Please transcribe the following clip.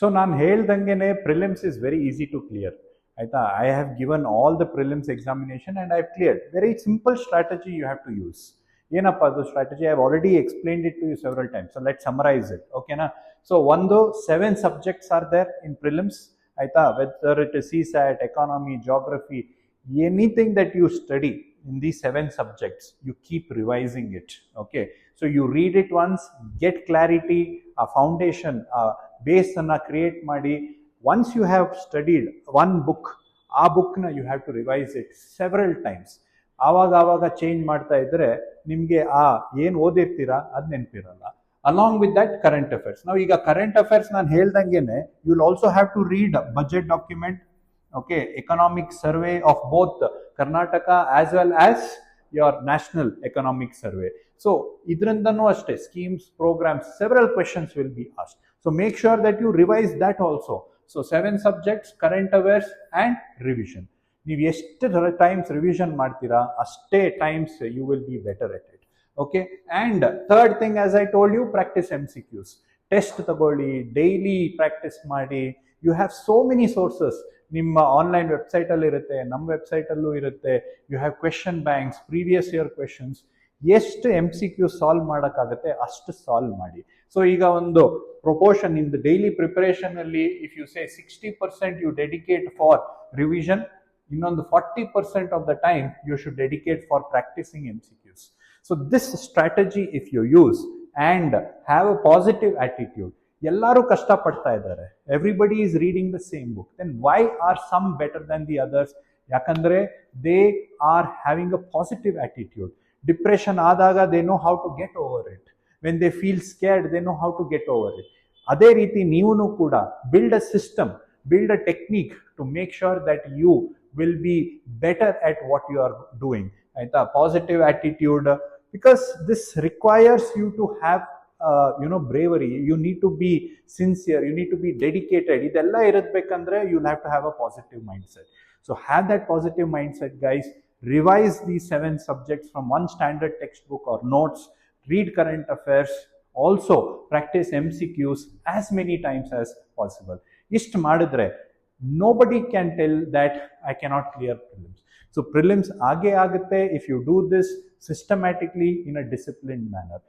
So ನಾನು ಹೇಳ್ದಂಗೆನೆ prelims is very easy to clear ಆಯ್ತಾ. I have given all the prelims examination and I have cleared. Very simple strategy you have to use. ಏನಪ್ಪ ಅದು strategy? I have already explained it to you several times. So let summarize it, ಓಕೆನಾ. So ಒಂದು 7 subjects are there in prelims ಆಯ್ತಾ. Whether it is CSAT, economy, geography, anything that you study in these 7 subjects, you keep revising it. Okay, so you read it once, get clarity, a foundation, a base anna create ಮಾಡಿ. Once you have studied one book, ಆ bookನ you have to revise it several times. ಆವಾಗ change ಮಾಡ್ತಾ ಇದ್ರೆ ನಿಮಗೆ ಏನು ಓದಿರ್ತೀರಾ ಅದು ನೆನಪಿರಲ್ಲ. Along with that, current affairs. Now ಈಗ current affairs ನಾನು ಹೇಳ್ದಂಗೆನೆ you will also have to read budget document, okay, economic survey of both Karnataka as well as your national economic survey. So idrandanu ashte schemes, programs, several questions will be asked. So make sure that you revise that also. So 7 subjects, current affairs and revision. ನೀವು ಎಷ್ಟು times revision ಮಾಡ್ತೀರಾ ಅಷ್ಟೇ times you will be better at it. Okay, and third thing as I told you, practice MCQs. Test ತಗೊಳ್ಳಿ, daily practice ಮಾಡಿ. You have so many sources. ನಿಮ್ಮ online ವೆಬ್ಸೈಟಲ್ಲಿ ಇರುತ್ತೆ, ನಮ್ಮ ವೆಬ್ಸೈಟಲ್ಲೂ ಇರುತ್ತೆ. You have question banks, previous year questions. ಎಷ್ಟು MCQ solve ಮಾಡೋಕ್ಕಾಗುತ್ತೆ ಅಷ್ಟು ಸಾಲ್ವ್ ಮಾಡಿ. ಸೊ ಈಗ ಒಂದು proportion in the daily preparation ಅಲ್ಲಿ if you say 60% you dedicate for revision, ಇನ್ನೊಂದು 40% of the time you should dedicate for practising MCQs. So this strategy if you use and have a positive attitude. ಎಲ್ಲರೂ ಕಷ್ಟಪಡ್ತಾ ಇದ್ದಾರೆ, everybody is reading the same book, then why are some better than the others? ಯಾಕಂದ್ರೆ they are having a positive attitude. Depression ಆದಾಗ they know how to get over it. When they feel scared they know how to get over it. ಅದೇ ರೀತಿ ನೀವು ಕೂಡ build a system, build a technique to make sure that you will be better at what you are doing. Aita positive attitude, because this requires you to have bravery. You need to be sincere, you need to be dedicated. Idella iradbekandre you'll have to have a positive mindset. So have that positive mindset, guys. Revise these 7 subjects from one standard textbook or notes. Read current affairs. Also practice MCQs as many times as possible. ಇಷ್ಟು ಮಾಡಿದ್ರೆ nobody can tell that I cannot clear prelims. So prelims ಆಗೇ ಆಗುತ್ತೆ if you do this systematically in a disciplined manner.